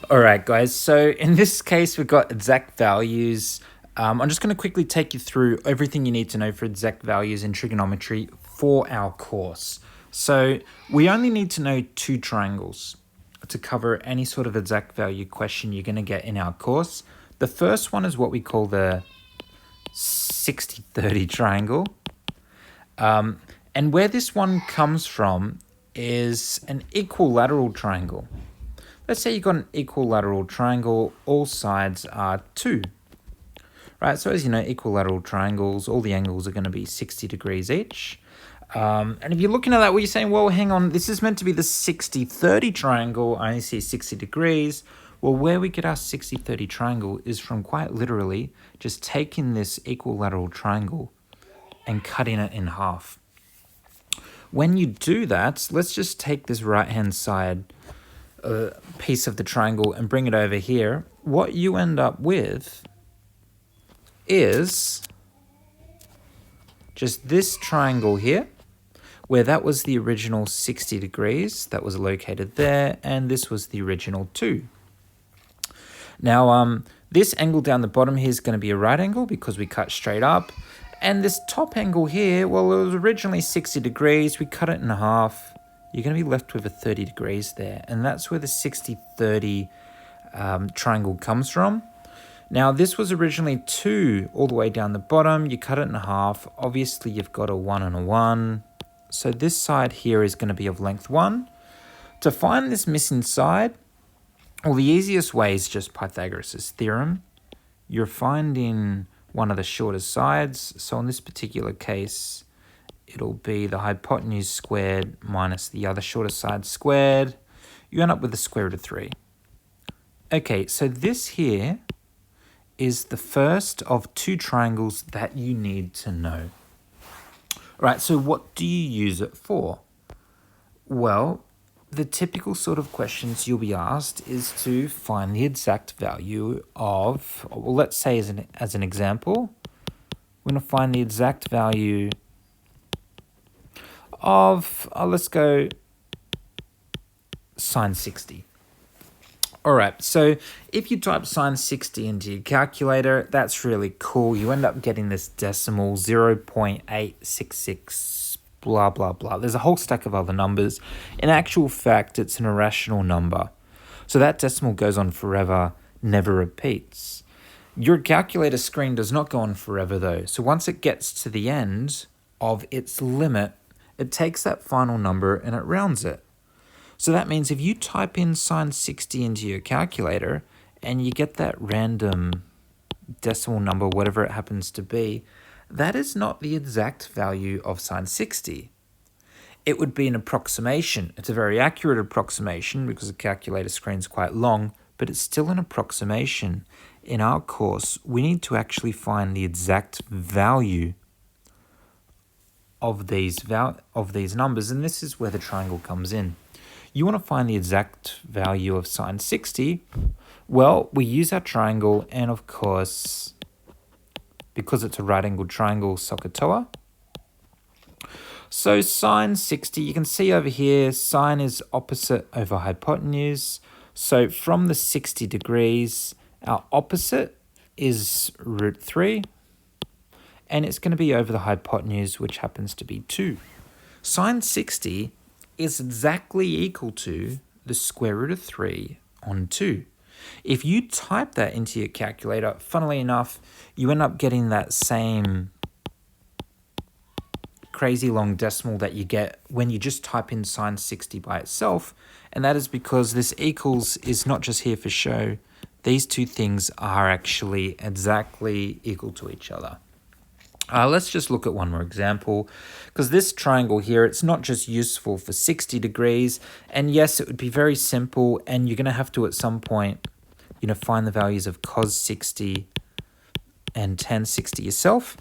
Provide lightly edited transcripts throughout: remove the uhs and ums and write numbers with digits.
All right, guys. So in this case, we've got exact values. I'm just going to quickly take you through everything you need to know for exact values in trigonometry for our course. So we only need to know two triangles to cover any sort of exact value question you're going to get in our course. The first one is what we call the 60-30 triangle. And where this one comes from is an equilateral triangle. Let's say you've got an equilateral triangle, all sides are 2. Right, so as you know, equilateral triangles, all the angles are going to be 60 degrees each. And if you're looking at that, well, you're saying, well, hang on, this is meant to be the 60-30 triangle. I only see 60 degrees. Well, where we get our 60-30 triangle is from quite literally just taking this equilateral triangle and cutting it in half. When you do that, let's just take this right-hand side piece of the triangle and bring it over here. What you end up with is just this triangle here, where that was the original 60 degrees that was located there, and this was the original 2. Now, this angle down the bottom here is going to be a right angle because we cut straight up. And this top angle here, well, it was originally 60 degrees. We cut it in half. You're going to be left with a 30 degrees there. And that's where the 60-30 triangle comes from. Now, this was originally 2 all the way down the bottom. You cut it in half. Obviously, you've got a 1 and a 1. So this side here is going to be of length 1. To find this missing side, well, the easiest way is just Pythagoras' theorem. You're finding one of the shortest sides. So in this particular case, it'll be the hypotenuse squared minus the other shortest side squared. You end up with the square root of 3. Okay, so this here is the first of 2 triangles that you need to know. All right, so what do you use it for? Well, the typical sort of questions you'll be asked is to find the exact value of, well, let's say as an example, we're going to find the exact value of, let's go sine 60. All right, so if you type sine 60 into your calculator, that's really cool. You end up getting this decimal 0.866, blah, blah, blah. There's a whole stack of other numbers. In actual fact, it's an irrational number. So that decimal goes on forever, never repeats. Your calculator screen does not go on forever though. So once it gets to the end of its limit, it takes that final number and it rounds it. So that means if you type in sine 60 into your calculator and you get that random decimal number, whatever it happens to be, that is not the exact value of sine 60. It would be an approximation. It's a very accurate approximation because the calculator screen is quite long, but it's still an approximation. In our course, we need to actually find the exact value of these numbers, and this is where the triangle comes in. You want to find the exact value of sine 60. Well, we use our triangle, and of course, because it's a right-angled triangle, SOHCAHTOA. So sine 60, you can see over here, sine is opposite over hypotenuse. So from the 60 degrees, our opposite is root 3, and it's going to be over the hypotenuse, which happens to be 2. Sine 60 is exactly equal to the square root of 3 on 2. If you type that into your calculator, funnily enough, you end up getting that same crazy long decimal that you get when you just type in sine 60 by itself, and that is because this equals is not just here for show. These two things are actually exactly equal to each other. Let's just look at one more example, because this triangle here, it's not just useful for 60 degrees, and yes, it would be very simple, and you're going to have to at some point, find the values of cos 60 and tan 60 yourself.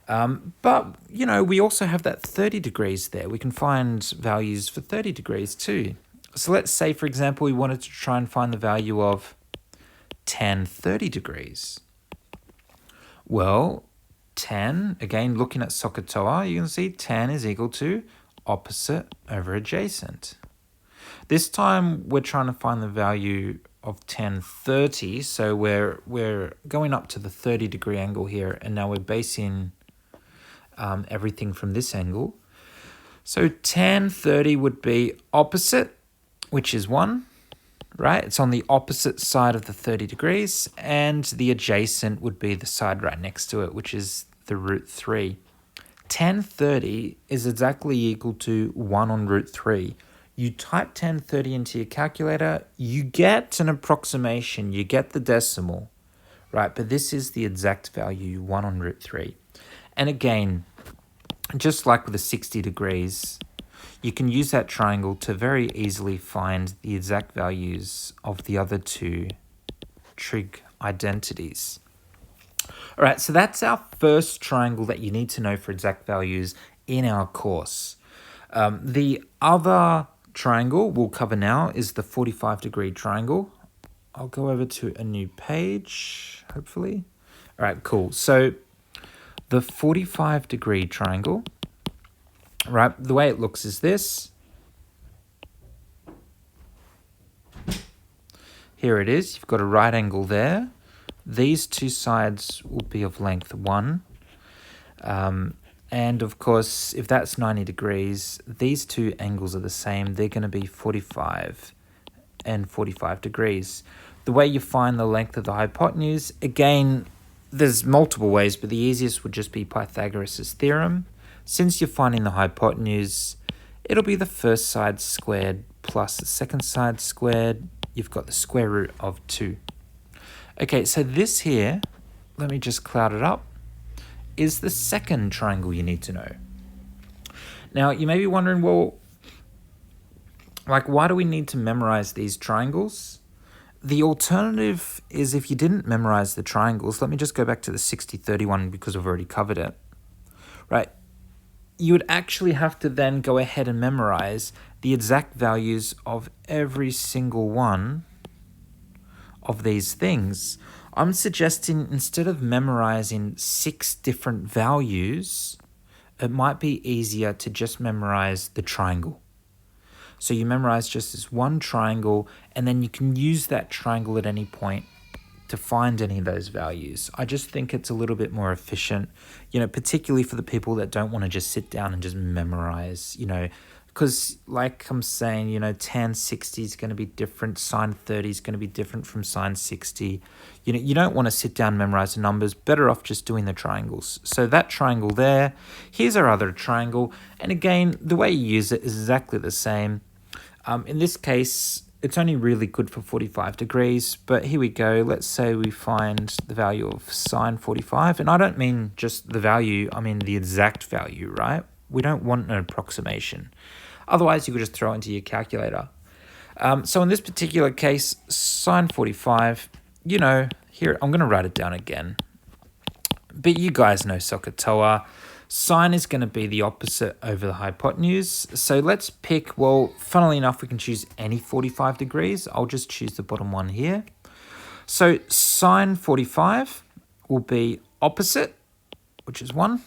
But, we also have that 30 degrees there. We can find values for 30 degrees too. So let's say, for example, we wanted to try and find the value of tan 30 degrees. Well, tan, again, looking at SOHCAHTOA, you can see tan is equal to opposite over adjacent. This time, we're trying to find the value of tan 30. So we're going up to the 30-degree angle here, and now we're basing everything from this angle. So tan 30 would be opposite, which is 1, right? It's on the opposite side of the 30 degrees, and the adjacent would be the side right next to it, which is the root 3. Tan 30 is exactly equal to 1 on root 3. You type tan 30 into your calculator, you get an approximation, you get the decimal, right? But this is the exact value, 1 on root 3. And again, just like with the 60 degrees, you can use that triangle to very easily find the exact values of the other two trig identities. All right, so that's our first triangle that you need to know for exact values in our course. The other triangle we'll cover now is the 45-degree triangle. I'll go over to a new page, hopefully. All right, cool. So the 45-degree triangle, right, the way it looks is this. Here it is. You've got a right angle there. These two sides will be of length 1. And of course, if that's 90 degrees, these two angles are the same. They're going to be 45 and 45 degrees. The way you find the length of the hypotenuse, again, there's multiple ways, but the easiest would just be Pythagoras' theorem. Since you're finding the hypotenuse, it'll be the first side squared plus the second side squared. You've got the square root of 2. Okay, so this here, let me just cloud it up, is the second triangle you need to know. Now, you may be wondering, well, like, why do we need to memorize these triangles? The alternative is if you didn't memorize the triangles, let me just go back to the 60-30 one because we've already covered it, right? You would actually have to then go ahead and memorize the exact values of every single one of these things. I'm suggesting instead of memorizing 6 different values, it might be easier to just memorize the triangle. So you memorize just this one triangle, and then you can use that triangle at any point to find any of those values. I just think it's a little bit more efficient, particularly for the people that don't want to just sit down and just memorize, because like I'm saying, tan 60 is going to be different, sine 30 is going to be different from sine 60. You don't want to sit down and memorize the numbers, better off just doing the triangles. So that triangle there, here's our other triangle, and again, the way you use it is exactly the same. In this case, it's only really good for 45 degrees, but here we go. Let's say we find the value of sine 45, and I don't mean just the value, I mean the exact value, right? We don't want an approximation. Otherwise, you could just throw it into your calculator. So in this particular case, sine 45, here, I'm going to write it down again. But you guys know SOHCAHTOA. Sine is going to be the opposite over the hypotenuse. So let's pick, well, funnily enough, we can choose any 45 degrees. I'll just choose the bottom one here. So sine 45 will be opposite, which is 1,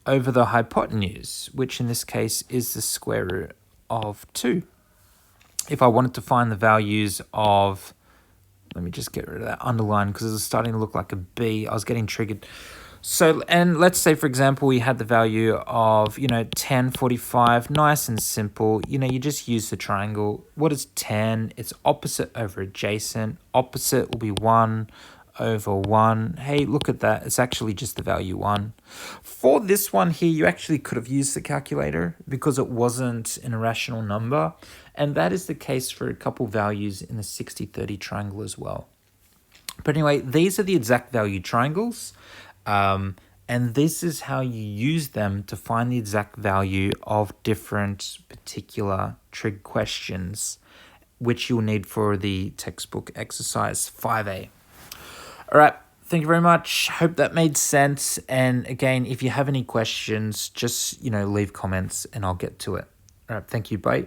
over the hypotenuse, which in this case is the square root of 2. If I wanted to find the values of, let me just get rid of that underline because it was starting to look like a B. I was getting triggered. So, and let's say, for example, we had the value of, tan 45, nice and simple. You just use the triangle. What is tan? It's opposite over adjacent. Opposite will be 1 over 1. Hey, look at that. It's actually just the value 1. For this one here, you actually could have used the calculator because it wasn't an irrational number. And that is the case for a couple values in the 60-30 triangle as well. But anyway, these are the exact value triangles. And this is how you use them to find the exact value of different particular trig questions, which you'll need for the textbook exercise 5A. All right, thank you very much. Hope that made sense. And again, if you have any questions, just, leave comments and I'll get to it. All right, thank you. Bye.